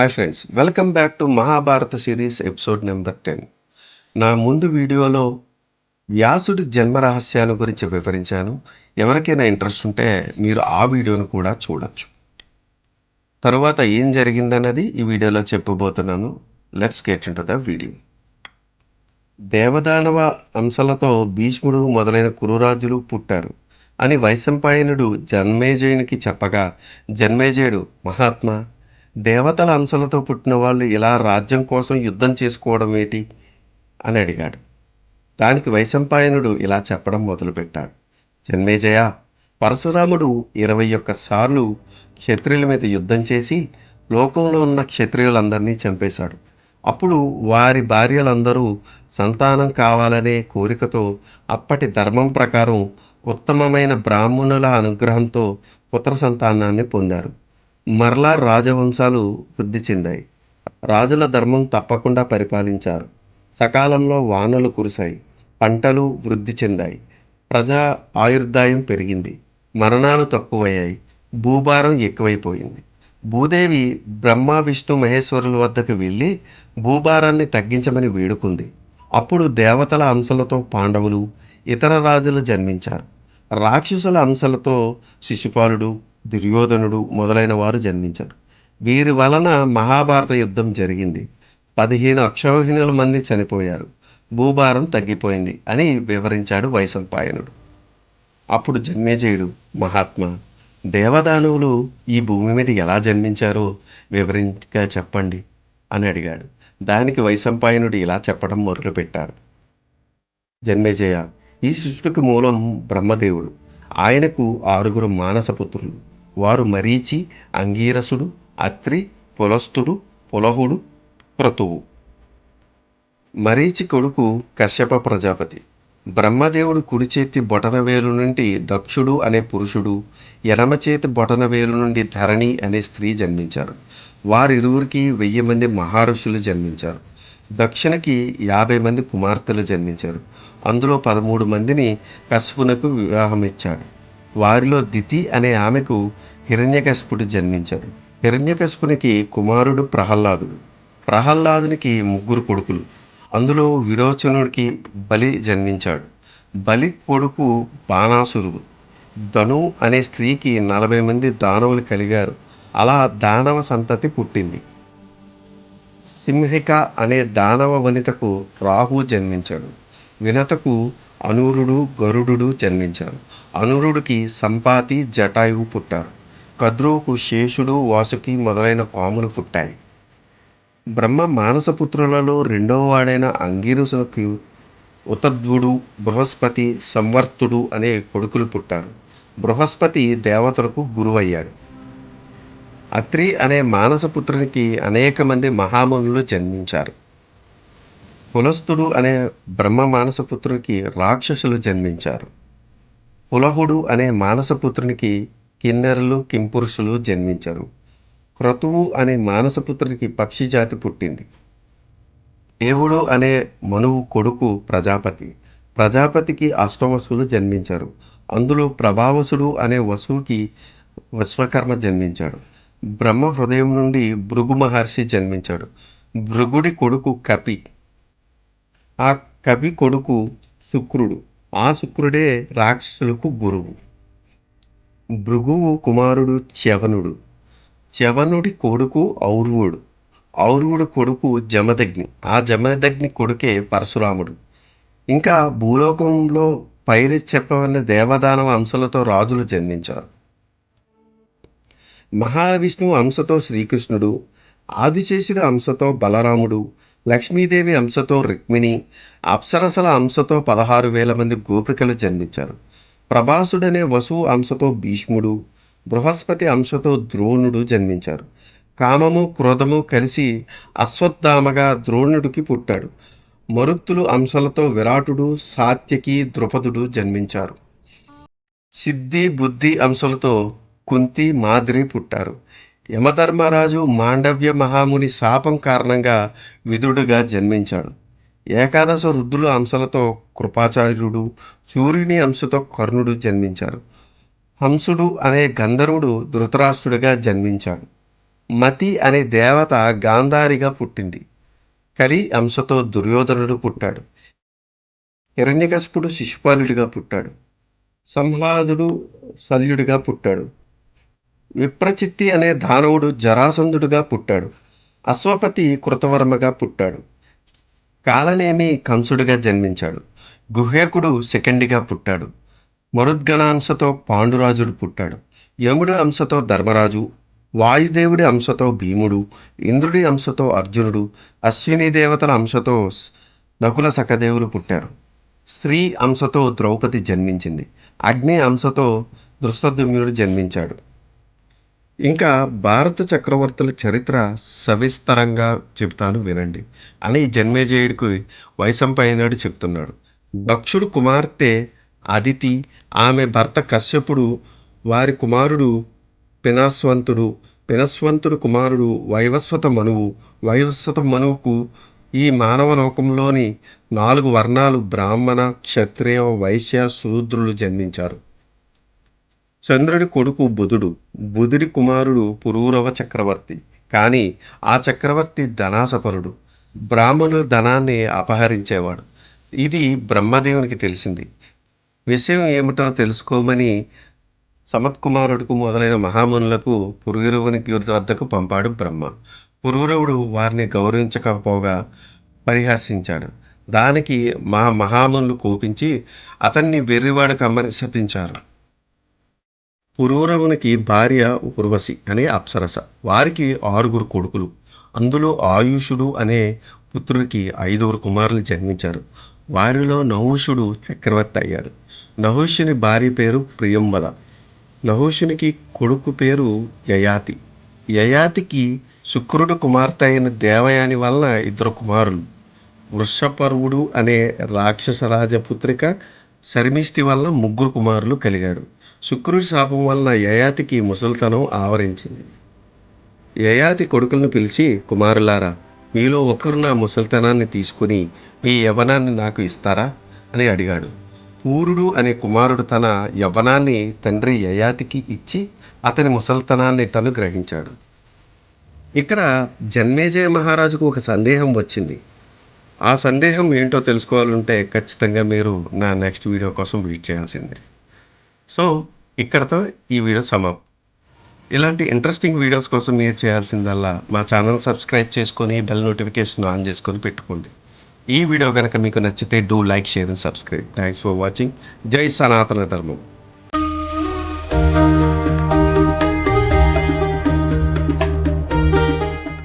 Hi friends, welcome back to Mahabharata series episode number 10. నా ముందు వీడియోలో వ్యాసుడి జన్మ రహస్యాల గురించి వివరించాను. ఎవరికైనా ఇంట్రెస్ట్ ఉంటే మీరు ఆ వీడియోను కూడా చూడొచ్చు. తరువాత ఏం జరిగిందన్నది ఈ వీడియోలో చెప్పబోతున్నాను. Let's get into the video. దేవదానవ అంశలతో భీష్ముడు మొదలైన కురురాజులు పుట్టారు అని వైశంపాయనుడు జన్మేజయునికి చెప్పగా, జన్మేజయుడు, మహాత్మా, దేవతల అంశలతో పుట్టిన వాళ్ళు ఇలా రాజ్యం కోసం యుద్ధం చేసుకోవడం ఏంటి అని అడిగాడు. దానికి వైశంపాయనుడు ఇలా చెప్పడం మొదలుపెట్టాడు. జన్మేజయ, పరశురాముడు 21 సార్లు క్షత్రియుల మీద యుద్ధం చేసి లోకంలో ఉన్న క్షత్రియులందరినీ చంపేశాడు. అప్పుడు వారి భార్యలందరూ సంతానం కావాలనే కోరికతో అప్పటి ధర్మం ప్రకారం ఉత్తమమైన బ్రాహ్మణుల అనుగ్రహంతో పుత్ర సంతానాన్ని పొందారు. మరలా రాజవంశాలు వృద్ధి చెందాయి. రాజుల ధర్మం తప్పకుండా పరిపాలించారు. సకాలంలో వానలు కురిశాయి. పంటలు వృద్ధి చెందాయి. ప్రజా ఆయుర్దాయం పెరిగింది. మరణాలు తక్కువయ్యాయి. భూభారం ఎక్కువైపోయింది. భూదేవి బ్రహ్మ విష్ణు మహేశ్వరుల వద్దకు వెళ్ళి భూభారాన్ని తగ్గించమని వేడుకుంది. అప్పుడు దేవతల అంశలతో పాండవులు, ఇతర రాజులు జన్మించారు. రాక్షసుల అంశలతో శిశుపాలుడు, దుర్యోధనుడు మొదలైన వారు జన్మించారు. వీరి వలన మహాభారత యుద్ధం జరిగింది. 15 అక్షౌహిణుల మంది చనిపోయారు. భూభారం తగ్గిపోయింది అని వివరించాడు వైశంపాయనుడు. అప్పుడు జన్మేజయుడు, మహాత్మా, దేవదానవులు ఈ భూమి మీద ఎలా జన్మించారో వివరంగా చెప్పండి అని అడిగాడు. దానికి వైశంపాయనుడు ఇలా చెప్పడం మొదలుపెట్టాడు. జన్మేజయ, ఈ సృష్టికి మూలం బ్రహ్మదేవుడు. ఆయనకు 6 మానసపుత్రులు. వారు మరీచి, అంగీరసుడు, అత్రి, పులస్తుడు, పులహుడు, క్రతువు. మరీచి కొడుకు కశ్యప ప్రజాపతి. బ్రహ్మదేవుడు కుడి చేతి బొటనవేలు నుండి దక్షుడు అనే పురుషుడు, ఎడమ చేతి బొటనవేలు నుండి ధరణి అనే స్త్రీ జన్మించారు. వారిరువురికి 1000 మంది మహర్షులు జన్మించారు. దక్షిణకి 50 మంది కుమార్తెలు జన్మించారు. అందులో 13 మందిని కశ్యపునకు వివాహమిచ్చాడు. వారిలో దితి అనే ఆమెకు హిరణ్యకశిపుడు జన్మించాడు. హిరణ్యకశిపునికి కుమారుడు ప్రహ్లాదుడు. ప్రహ్లాదునికి 3 కొడుకులు. అందులో విరోచనుడికి బలి జన్మించాడు. బలి కొడుకు బాణాసురుడు. ధను అనే స్త్రీకి 40 మంది దానవులు కలిగారు. అలా దానవ సంతతి పుట్టింది. సింహిక అనే దానవ వనితకు రాహు జన్మించాడు. వినతకు అనూరుడు, గరుడు జన్మించారు. అనూరుడికి సంపాతి, జటాయువు పుట్టారు. కద్రువుకు శేషుడు, వాసుకి మొదలైన పాములు పుట్టాయి. బ్రహ్మ మానసపుత్రులలో రెండవ వాడైన అంగీరసునికి ఉతద్వుడు, బృహస్పతి, సంవర్తుడు అనే కొడుకులు పుట్టారు. బృహస్పతి దేవతలకు గురువయ్యాడు. అత్రి అనే మానసపుత్రునికి అనేక మంది మహామునులు జన్మించారు. పులస్తుడు అనే బ్రహ్మ మానసపుత్రునికి రాక్షసులు జన్మించారు. పులహుడు అనే మానసపుత్రునికి కిన్నెరలు, కింపురుషులు జన్మించారు. క్రతువు అనే మానసపుత్రునికి పక్షి జాతి పుట్టింది. దేవుడు అనే మనువు కొడుకు ప్రజాపతి. ప్రజాపతికి అష్టవసులు జన్మించారు. అందులో ప్రభావసుడు అనే వసువుకి విశ్వకర్మ జన్మించాడు. బ్రహ్మ హృదయం నుండి భృగు మహర్షి జన్మించాడు. భృగుడి కొడుకు కపి. ఆ కపి కొడుకు శుక్రుడు. ఆ శుక్రుడే రాక్షసులకు గురువు. భృగువు కుమారుడు చ్యవనుడు. చ్యవనుడి కొడుకు ఔర్వుడు. ఔర్వుడు కొడుకు జమదగ్ని. ఆ జమదగ్ని కొడుకే పరశురాముడు. ఇంకా భూలోకంలో పైరి చెప్పవలన దేవదానవ అంశలతో రాజులు జన్మించారు. మహావిష్ణువు అంశతో శ్రీకృష్ణుడు, ఆదిశేషుడి అంశతో బలరాముడు, లక్ష్మీదేవి అంశతో రుక్మిణి, అప్సరసల అంశతో 16,000 మంది గోపికలు జన్మించారు. ప్రభాసుడనే వసువు అంశతో భీష్ముడు, బృహస్పతి అంశతో ద్రోణుడు జన్మించారు. కామము, క్రోధము కలిసి అశ్వత్థామగా ద్రోణుడికి పుట్టాడు. మరుత్తులు అంశలతో విరాటుడు, సాత్యకి, ద్రుపదుడు జన్మించారు. సిద్ధి, బుద్ధి అంశలతో కుంతి, మాద్రి పుట్టారు. యమధర్మరాజు మాండవ్య మహాముని శాపం కారణంగా విదుడుగా జన్మించాడు. ఏకాదశ రుద్రుల అంశలతో కృపాచార్యుడు, సూర్యుని అంశతో కర్ణుడు జన్మించారు. హంసుడు అనే గంధర్వుడు ధృతరాష్ట్రుడిగా జన్మించాడు. మతి అనే దేవత గాంధారిగా పుట్టింది. కలి అంశతో దుర్యోధనుడు పుట్టాడు. హిరణ్యకశిపుడు శిశుపాలుడిగా పుట్టాడు. సంహ్లాదుడు శల్యుడిగా పుట్టాడు. విప్రచిత్తి అనే దానవుడు జరాసంధుడుగా పుట్టాడు. అశ్వపతి కృతవర్మగా పుట్టాడు. కాలనేమి కంసుడిగా జన్మించాడు. గుహ్యకుడు శిఖండిగా పుట్టాడు. మరుద్గణ అంశతో పాండురాజుడు పుట్టాడు. యముడి అంశతో ధర్మరాజు, వాయుదేవుడి అంశతో భీముడు, ఇంద్రుడి అంశతో అర్జునుడు, అశ్విని దేవతల అంశతో నకుల సఖదేవులు పుట్టారు. స్త్రీ అంశతో ద్రౌపది జన్మించింది. అగ్ని అంశతో దృష్టద్యుమ్నుడు జన్మించాడు. ఇంకా భారత చక్రవర్తుల చరిత్ర సవిస్తరంగా చెబుతాను వినండి అని జన్మేజయుడికి వైశంపాయనుడు చెప్తున్నాడు. దక్షుడు కుమార్తె అదితి, ఆమె భర్త కశ్యపుడు, వారి కుమారుడు పినస్వంతుడు, పినస్వంతుడు కుమారుడు వైవస్వత మనువు, వైవస్వత మనువుకు ఈ మానవ లోకంలోని 4 వర్ణాలు బ్రాహ్మణ, క్షత్రియ, వైశ్య, శూద్రులు జన్మించారు. చంద్రుడి కొడుకు బుధుడు, బుధుడి కుమారుడు పురూరవ చక్రవర్తి. కానీ ఆ చక్రవర్తి ధనాసపరుడు, బ్రాహ్మణుల ధనాన్ని అపహరించేవాడు. ఇది బ్రహ్మదేవునికి తెలిసింది. విషయం ఏమిటో తెలుసుకోమని సమత్కుమారుడుకు మొదలైన మహామునులకు పురూరవుని వద్దకు పంపాడు బ్రహ్మ. పురూరవుడు వారిని గౌరవించకపోగా పరిహాసించాడు. దానికి మహామునులు కోపించి అతన్ని వెర్రివాడు కమ్మని శపించారు. పురూరవునికి భార్య ఉర్వశి అనే అప్సరస. వారికి 6 కొడుకులు. అందులో ఆయుషుడు అనే పుత్రుడికి 5 కుమారులు జన్మించారు. వారిలో నహుషుడు చక్రవర్తి అయ్యాడు. నహుషుని భార్య పేరు ప్రియంవద. నహుషునికి కొడుకు పేరు యయాతి. యయాతికి శుక్రుడు కుమార్తె అయిన దేవయాని వలన 2 కుమారులు. వృషపర్వుడు అనే రాక్షస రాజపుత్రిక శర్మిష్టి వలన 3 కుమారులు కలిగాడు. శుక్రుడి శాపం వలన యయాతికి ముసలితనం ఆవరించింది. యయాతి కొడుకులను పిలిచి, కుమారులారా, మీలో ఒకరు నా ముసలితనాన్ని తీసుకుని మీ యవ్వనాన్ని నాకు ఇస్తారా అని అడిగాడు. పూరుడు అనే కుమారుడు తన యవ్వనాన్ని తండ్రి యయాతికి ఇచ్చి అతని ముసలితనాన్ని తను గ్రహించాడు. ఇక్కడ జన్మేజయ మహారాజుకు ఒక సందేహం వచ్చింది. ఆ సందేహం ఏంటో తెలుసుకోవాలంటే ఖచ్చితంగా మీరు నా నెక్స్ట్ వీడియో కోసం వెయిట్ చేయాల్సిందే. సో ఇక్కడతో ఈ వీడియో సమాప్తం. ఇలాంటి ఇంట్రెస్టింగ్ వీడియోస్ కోసం మీరు చేయాల్సిందల్లా మా ఛానల్ సబ్స్క్రైబ్ చేసుకొని బెల్ నోటిఫికేషన్ ఆన్ చేసుకొని పెట్టుకోండి. ఈ వీడియో కనుక మీకు నచ్చితే do like, share and subscribe. Thanks for watching. జై సనాతన ధర్మం.